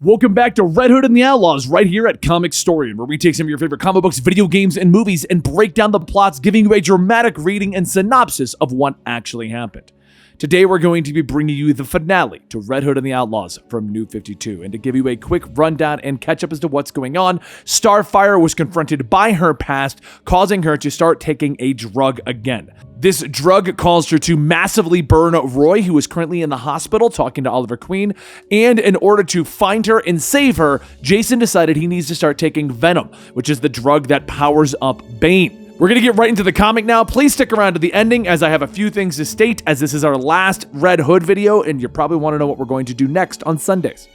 Welcome back to Red Hood and the Outlaws right here at Comicstorian, where we take some of your favorite comic books, video games, and movies and break down the plots, giving you a dramatic reading and synopsis of what actually happened. Today we're going to be bringing you the finale to Red Hood and the Outlaws from New 52, and to give you a quick rundown and catch up as to what's going on, Starfire was confronted by her past, causing her to start taking a drug again. This drug caused her to massively burn Roy, who is currently in the hospital talking to Oliver Queen, and in order to find her and save her, Jason decided he needs to start taking Venom, which is the drug that powers up Bane. We're going to get right into the comic now. Please stick around to the ending as I have a few things to state, as this is our last Red Hood video, and you probably want to know what we're going to do next on Sundays.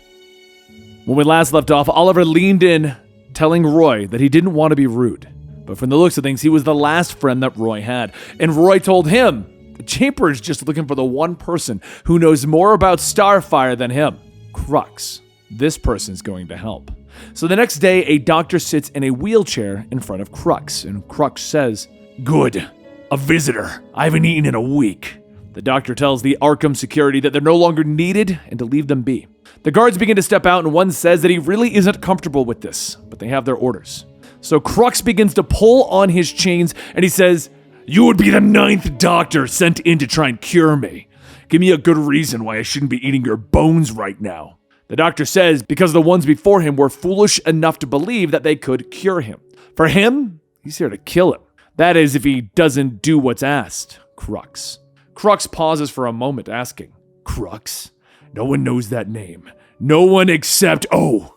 When we last left off, Oliver leaned in, telling Roy that he didn't want to be rude. But from the looks of things, he was the last friend that Roy had. And Roy told him, the Chamber is just looking for the one person who knows more about Starfire than him. Crux. This person's going to help. So the next day, a doctor sits in a wheelchair in front of Crux, and Crux says, "Good. A visitor. I haven't eaten in a week." The doctor tells the Arkham security that they're no longer needed and to leave them be. The guards begin to step out, and one says that he really isn't comfortable with this, but they have their orders. So Crux begins to pull on his chains, and he says, "You would be the 9th doctor sent in to try and cure me. Give me a good reason why I shouldn't be eating your bones right now." The doctor says because the ones before him were foolish enough to believe that they could cure him. For him, he's here to kill him. That is, if he doesn't do what's asked. Crux. Crux pauses for a moment, asking, "Crux? No one knows that name. No one except, oh,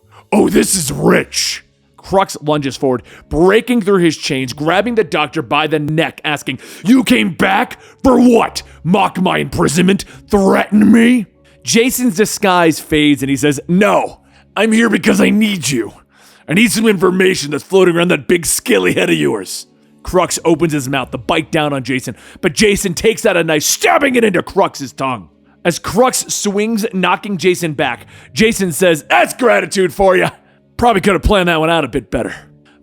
this is Rich." Crux lunges forward, breaking through his chains, grabbing the doctor by the neck, asking, "You came back? For what? Mock my imprisonment? Threaten me?" Jason's disguise fades and he says, "No, I'm here because I need you. I need some information that's floating around that big scaly head of yours." Crux opens his mouth to bite down on Jason, but Jason takes out a knife, stabbing it into Crux's tongue. As Crux swings, knocking Jason back, Jason says, "That's gratitude for you. Probably could have planned that one out a bit better."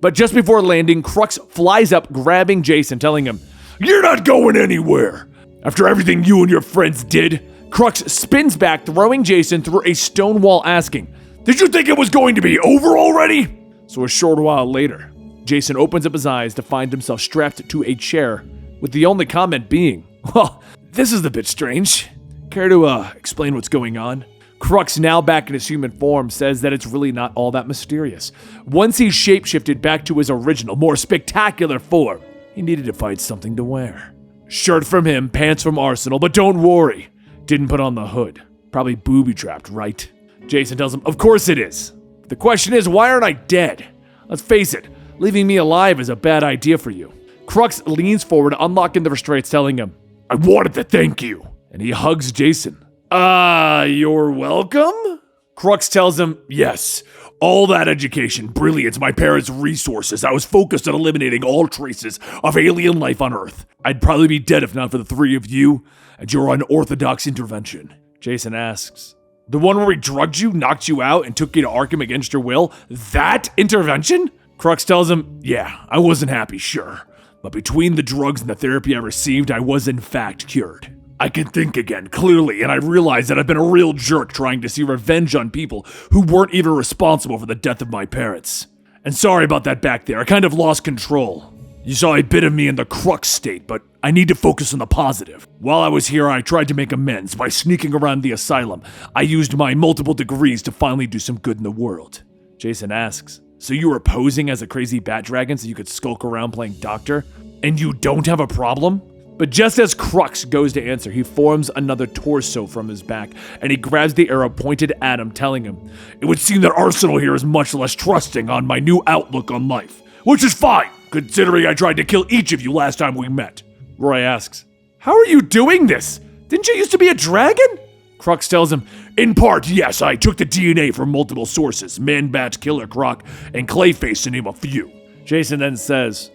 But just before landing, Crux flies up, grabbing Jason, telling him, "You're not going anywhere. After everything you and your friends did." Crux spins back, throwing Jason through a stone wall, asking, "Did you think it was going to be over already?" So a short while later, Jason opens up his eyes to find himself strapped to a chair, with the only comment being, "Well, this is a bit strange. Care to explain what's going on?" Crux, now back in his human form, says that it's really not all that mysterious. Once he shapeshifted back to his original, more spectacular form, he needed to find something to wear. Shirt from him, pants from Arsenal, but don't worry. Didn't put on the hood. Probably booby-trapped, right? Jason tells him, "Of course it is. The question is, why aren't I dead? Let's face it, leaving me alive is a bad idea for you." Crux leans forward, unlocking the restraints, telling him, "I wanted to thank you." And he hugs Jason. You're welcome?" Crux tells him, "Yes. All that education, brilliance, my parents' resources. I was focused on eliminating all traces of alien life on Earth. I'd probably be dead if not for the three of you and your unorthodox intervention." Jason asks, "The one where we drugged you, knocked you out, and took you to Arkham against your will? That intervention?" Crux tells him, "Yeah, I wasn't happy, sure. But between the drugs and the therapy I received, I was in fact cured. I can think again, clearly, and I realize that I've been a real jerk trying to see revenge on people who weren't even responsible for the death of my parents. And sorry about that back there, I kind of lost control. You saw a bit of me in the Crux state, but I need to focus on the positive. While I was here, I tried to make amends by sneaking around the asylum. I used my multiple degrees to finally do some good in the world." Jason asks, "So you were posing as a crazy bat dragon so you could skulk around playing doctor? And you don't have a problem?" But just as Crux goes to answer, he forms another torso from his back, and he grabs the arrow pointed at him, telling him, "It would seem that Arsenal here is much less trusting on my new outlook on life. Which is fine, considering I tried to kill each of you last time we met." Roy asks, "How are you doing this? Didn't you used to be a dragon?" Crux tells him, "In part, yes, I took the DNA from multiple sources, Man-Bat, Killer Croc, and Clayface to name a few." Jason then says,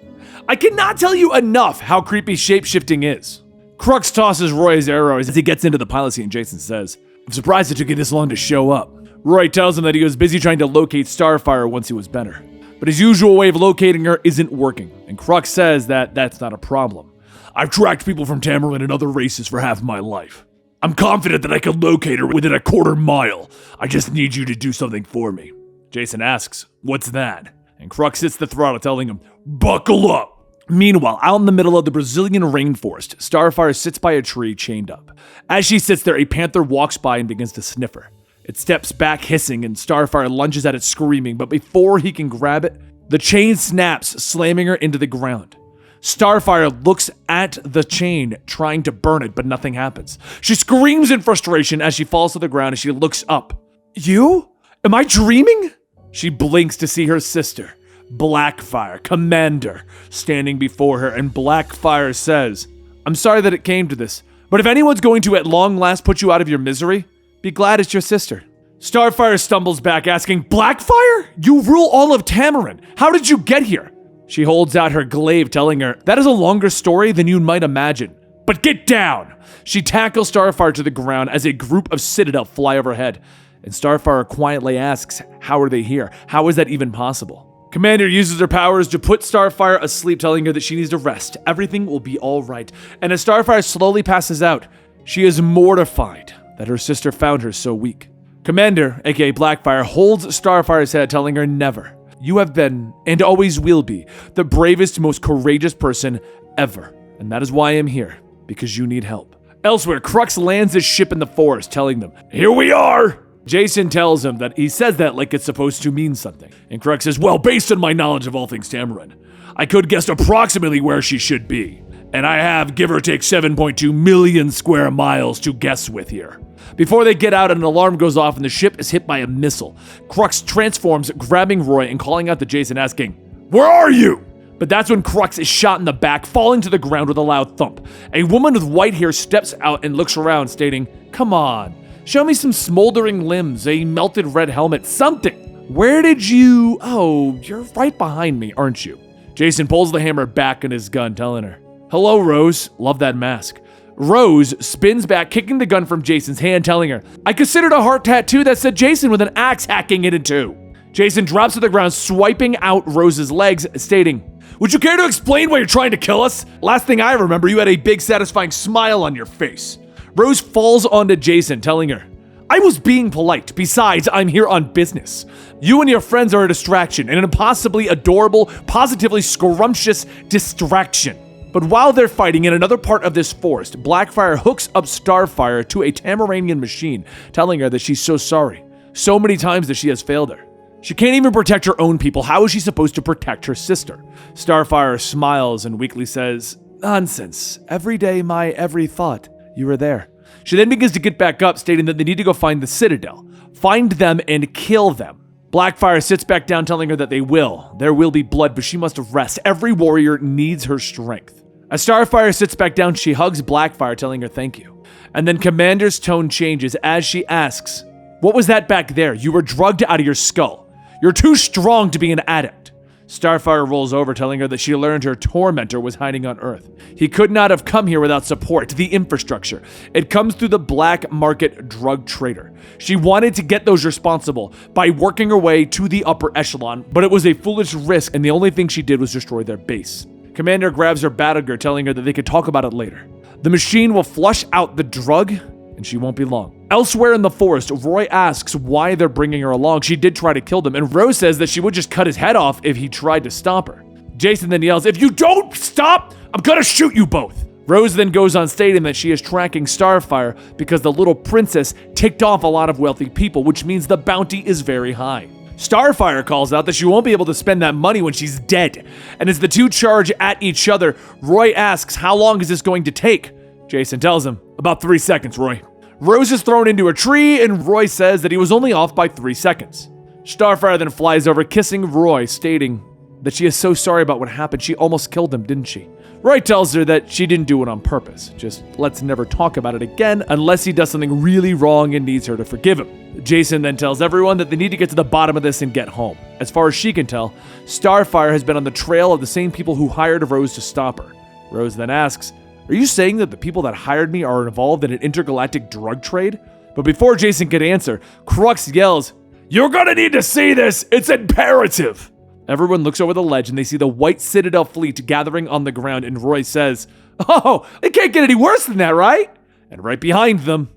"I cannot tell you enough how creepy shapeshifting is." Crux tosses Roy his arrow as he gets into the pilot seat, and Jason says, "I'm surprised it took you this long to show up." Roy tells him that he was busy trying to locate Starfire once he was better. But his usual way of locating her isn't working, and Crux says that that's not a problem. "I've tracked people from Tamerlan and other races for half my life. I'm confident that I can locate her within a quarter mile. I just need you to do something for me. Jason asks, what's that? And Crux hits the throttle, telling him, buckle up. Meanwhile, out in the middle of the Brazilian rainforest, Starfire sits by a tree chained up. As she sits there, a panther walks by and begins to sniff her. It steps back hissing and Starfire lunges at it screaming, but before he can grab it, the chain snaps, slamming her into the ground. Starfire looks at the chain, trying to burn it, but nothing happens. She screams in frustration as she falls to the ground and she looks up. You? Am I dreaming? She blinks to see her sister, Blackfire, Commander, standing before her, and Blackfire says, I'm sorry that it came to this, but if anyone's going to at long last put you out of your misery, be glad it's your sister. Starfire stumbles back, asking, Blackfire? You rule all of Tamarin. How did you get here? She holds out her glaive, telling her, that is a longer story than you might imagine. But get down! She tackles Starfire to the ground as a group of citadel fly overhead. And Starfire quietly asks, how are they here? How is that even possible? Commander uses her powers to put Starfire asleep, telling her that she needs to rest. Everything will be all right. And as Starfire slowly passes out, she is mortified that her sister found her so weak. Commander, aka Blackfire, holds Starfire's head, telling her never. You have been, and always will be, the bravest, most courageous person ever. And that is why I am here, because you need help. Elsewhere, Crux lands his ship in the forest, telling them, here we are! Jason tells him that he says that like it's supposed to mean something. And Crux says, well, based on my knowledge of all things Tamarin, I could guess approximately where she should be. And I have, give or take, 7.2 million square miles to guess with here. Before they get out, an alarm goes off and the ship is hit by a missile. Crux transforms, grabbing Roy and calling out to Jason, asking, where are you? But that's when Crux is shot in the back, falling to the ground with a loud thump. A woman with white hair steps out and looks around, stating, come on, show me some smoldering limbs, a melted red helmet, something. Where did you... Oh, you're right behind me, aren't you? Jason pulls the hammer back on his gun, telling her, hello, Rose. Love that mask. Rose spins back, kicking the gun from Jason's hand, telling her, I considered a heart tattoo that said Jason with an axe hacking it in two. Jason drops to the ground, swiping out Rose's legs, stating, would you care to explain why you're trying to kill us? Last thing I remember, you had a big, satisfying smile on your face. Rose falls onto Jason, telling her, I was being polite. Besides, I'm here on business. You and your friends are a distraction, an impossibly adorable, positively scrumptious distraction. But while they're fighting in another part of this forest, Blackfire hooks up Starfire to a Tamaranian machine, telling her that she's so sorry. So many times that she has failed her. She can't even protect her own people. How is she supposed to protect her sister? Starfire smiles and weakly says, nonsense. Every day, my every thought, you were there. She then begins to get back up, stating that they need to go find the citadel, find them and kill them. Blackfire sits back down, telling her that they will. There will be blood, but she must rest. Every warrior needs her strength. As Starfire sits back down, she hugs Blackfire, telling her thank you. And then Commander's tone changes as she asks, what was that back there? You were drugged out of your skull. You're too strong to be an addict. Starfire rolls over, telling her that she learned her tormentor was hiding on Earth. He could not have come here without support, the infrastructure. It comes through the black market drug trader. She wanted to get those responsible by working her way to the upper echelon, but it was a foolish risk, and the only thing she did was destroy their base. Commander grabs her battle gear, telling her that they could talk about it later. The machine will flush out the drug, and she won't be long. Elsewhere in the forest, Roy asks why they're bringing her along. She did try to kill them, and Rose says that she would just cut his head off if he tried to stop her. Jason then yells, if you don't stop, I'm gonna shoot you both. Rose then goes on stating that she is tracking Starfire because the little princess ticked off a lot of wealthy people, which means the bounty is very high. Starfire calls out that she won't be able to spend that money when she's dead. And as the two charge at each other, Roy asks, how long is this going to take? Jason tells him, about 3 seconds, Roy. Rose is thrown into a tree, and Roy says that he was only off by 3 seconds. Starfire then flies over, kissing Roy, stating that she is so sorry about what happened. She almost killed him, didn't she? Roy tells her that she didn't do it on purpose. Just let's never talk about it again unless he does something really wrong and needs her to forgive him. Jason then tells everyone that they need to get to the bottom of this and get home. As far as she can tell, Starfire has been on the trail of the same people who hired Rose to stop her. Rose then asks, are you saying that the people that hired me are involved in an intergalactic drug trade? But before Jason could answer, Crux yells, you're gonna need to see this! It's imperative! Everyone looks over the ledge and they see the white Citadel fleet gathering on the ground, and Roy says, oh, it can't get any worse than that, right? And right behind them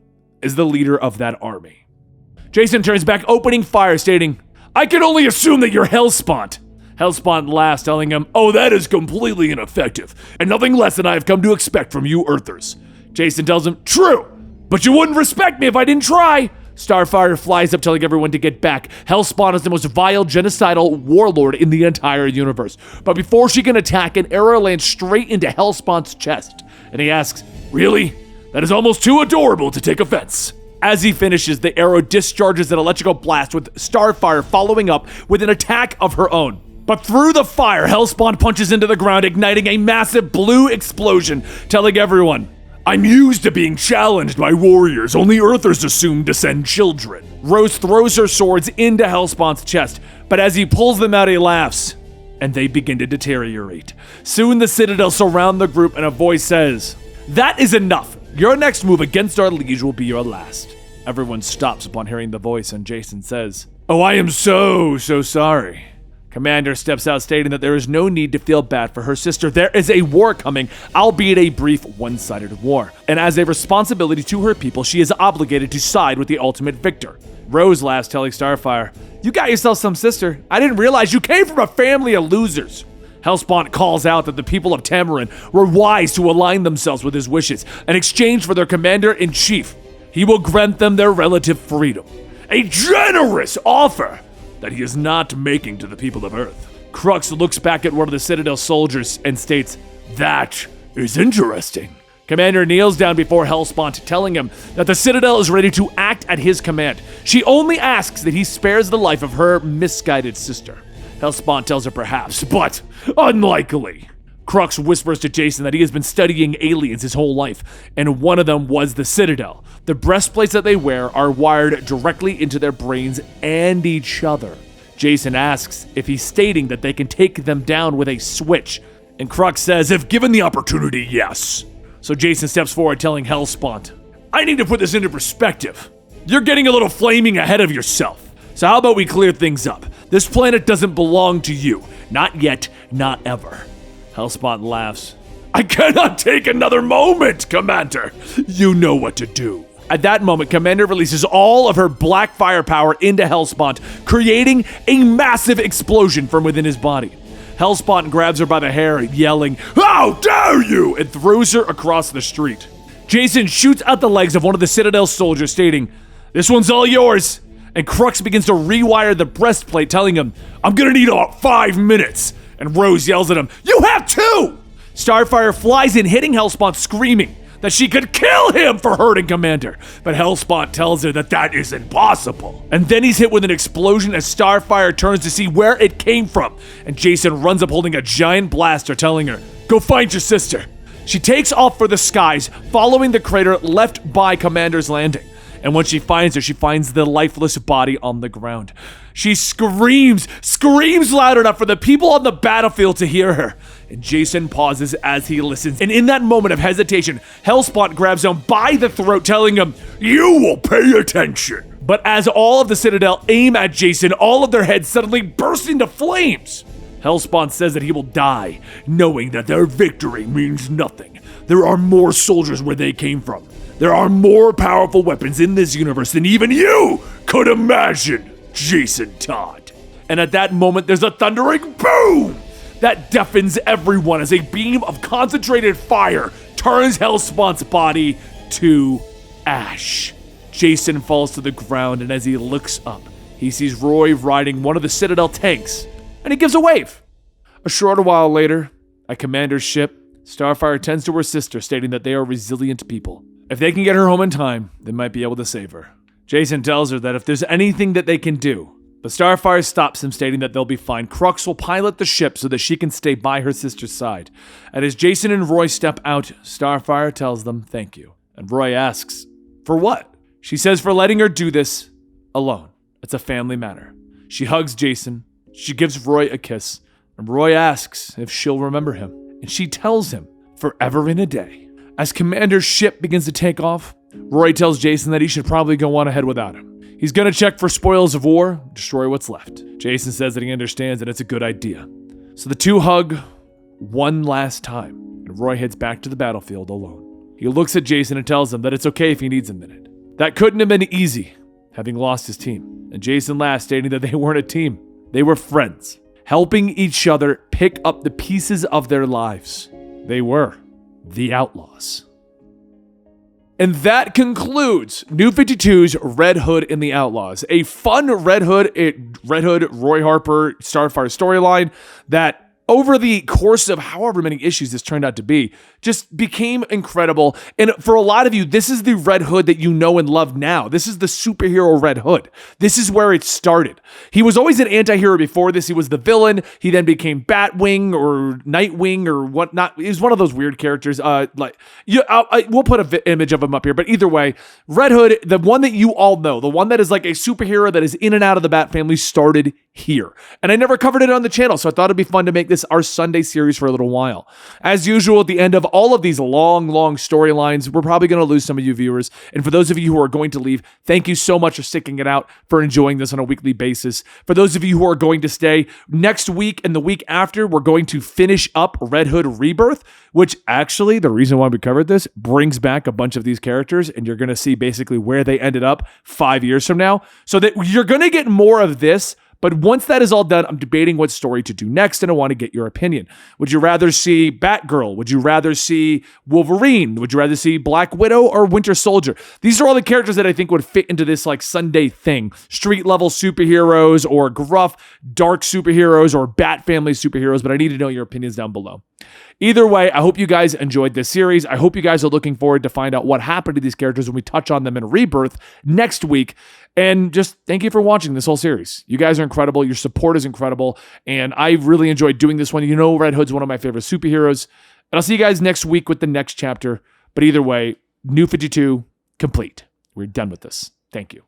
is the leader of that army. Jason turns back, opening fire, stating, "I can only assume that you're hellspawn." Hellspawn laughs, telling him, "Oh, that is completely ineffective, and nothing less than I have come to expect from you Earthers." Jason tells him, "True, but you wouldn't respect me if I didn't try." Starfire flies up, telling everyone to get back. Hellspawn is the most vile, genocidal warlord in the entire universe. But before she can attack, an arrow lands straight into Hellspawn's chest. And he asks, "Really? That is almost too adorable to take offense." As he finishes, the arrow discharges an electrical blast, with Starfire following up with an attack of her own. But through the fire, Hellspawn punches into the ground, igniting a massive blue explosion, telling everyone, "I'm used to being challenged by warriors. Only Earthers assume to send children." Rose throws her swords into Hellspawn's chest, but as he pulls them out, he laughs, and they begin to deteriorate. Soon the Citadel surround the group, and a voice says, "That is enough. Your next move against our liege will be your last." Everyone stops upon hearing the voice, and Jason says, "Oh, I am so sorry." Commander steps out, stating that there is no need to feel bad for her sister. There is a war coming, albeit a brief, one-sided war. And as a responsibility to her people, she is obligated to side with the ultimate victor. Rose laughs, telling Starfire, "You got yourself some sister. I didn't realize you came from a family of losers." Hellspawn calls out that the people of Tamarin were wise to align themselves with his wishes. In exchange for their commander-in-chief, he will grant them their relative freedom. A generous offer that he is not making to the people of Earth. Crux looks back at one of the Citadel soldiers and states, "That is interesting." Commander kneels down before Hellspawn, telling him that the Citadel is ready to act at his command. She only asks that he spares the life of her misguided sister. Hellspawn tells her perhaps, but unlikely. Crux whispers to Jason that he has been studying aliens his whole life, and one of them was the Citadel. The breastplates that they wear are wired directly into their brains and each other. Jason asks if he's stating that they can take them down with a switch, and Crux says, "If given the opportunity, yes." So Jason steps forward, telling Hellspawn, "I need to put this into perspective. You're getting a little flaming ahead of yourself. So how about we clear things up? This planet doesn't belong to you. Not yet, not ever." Hellspawn laughs. "I cannot take another moment, Commander. You know what to do." At that moment, Commander releases all of her Blackfire power into Hellspawn, creating a massive explosion from within his body. Hellspawn grabs her by the hair, yelling, "How dare you!" and throws her across the street. Jason shoots out the legs of one of the Citadel soldiers, stating, "This one's all yours." And Crux begins to rewire the breastplate, telling him, "I'm gonna need about 5 minutes." And Rose yells at him, "You have 2!" Starfire flies in, hitting Hellspawn, screaming that she could kill him for hurting Commander. But Hellspawn tells her that that is impossible. And then he's hit with an explosion as Starfire turns to see where it came from. And Jason runs up holding a giant blaster, telling her, "Go find your sister." She takes off for the skies, following the crater left by Commander's landing. And when she finds her, she finds the lifeless body on the ground. She screams loud enough for the people on the battlefield to hear her. And Jason pauses as he listens. And in that moment of hesitation, Hellspawn grabs him by the throat, telling him, "You will pay attention." But as all of the Citadel aim at Jason, all of their heads suddenly burst into flames. Hellspawn says that he will die, knowing that their victory means nothing. There are more soldiers where they came from. There are more powerful weapons in this universe than even you could imagine, Jason Todd. And at that moment, there's a thundering boom that deafens everyone as a beam of concentrated fire turns Hellspawn's body to ash. Jason falls to the ground, and as he looks up, he sees Roy riding one of the Citadel tanks, and he gives a wave. A short while later, at Commander's ship, Starfire tends to her sister, stating that they are resilient people. If they can get her home in time, they might be able to save her. Jason tells her that if there's anything that they can do, but Starfire stops him, stating that they'll be fine. Crux will pilot the ship so that she can stay by her sister's side. And as Jason and Roy step out, Starfire tells them thank you. And Roy asks, for what? She says for letting her do this alone. It's a family matter. She hugs Jason. She gives Roy a kiss. And Roy asks if she'll remember him. And she tells him, forever and a day. As Commander's ship begins to take off, Roy tells Jason that he should probably go on ahead without him. He's gonna check for spoils of war, destroy what's left. Jason says that he understands that it's a good idea. So the two hug one last time, and Roy heads back to the battlefield alone. He looks at Jason and tells him that it's okay if he needs a minute. That couldn't have been easy, having lost his team. And Jason laughs, stating that they weren't a team. They were friends, helping each other pick up the pieces of their lives. They were the Outlaws. And that concludes New 52's Red Hood and the Outlaws. A fun Red Hood, Roy Harper, Starfire storyline that over the course of however many issues this turned out to be, just became incredible. And for a lot of you, this is the Red Hood that you know and love now. This is the superhero Red Hood. This is where it started. He was always an anti-hero before this. He was the villain. He then became Batwing or Nightwing or whatnot. He was one of those weird characters. We'll put an image of him up here. But either way, Red Hood, the one that you all know, the one that is like a superhero that is in and out of the Bat family, started here. And I never covered it on the channel, so I thought it'd be fun to make this our Sunday series for a little while. As usual, at the end of all of these long storylines, we're probably going to lose some of you viewers. And for those of you who are going to leave, thank you so much for sticking it out, for enjoying this on a weekly basis. For those of you who are going to stay, next week and the week after, we're going to finish up Red Hood Rebirth, which actually, the reason why we covered this, brings back a bunch of these characters, and you're going to see basically where they ended up 5 years from now. So that you're going to get more of this. But once that is all done, I'm debating what story to do next, and I want to get your opinion. Would you rather see Batgirl? Would you rather see Wolverine? Would you rather see Black Widow or Winter Soldier? These are all the characters that I think would fit into this like Sunday thing. Street level superheroes or gruff, dark superheroes or Bat family superheroes, but I need to know your opinions down below. Either way, I hope you guys enjoyed this series. I hope you guys are looking forward to find out what happened to these characters when we touch on them in Rebirth next week. And just thank you for watching this whole series. You guys are incredible. Your support is incredible. And I really enjoyed doing this one. You know, Red Hood's one of my favorite superheroes. And I'll see you guys next week with the next chapter. But either way, New 52 complete. We're done with this. Thank you.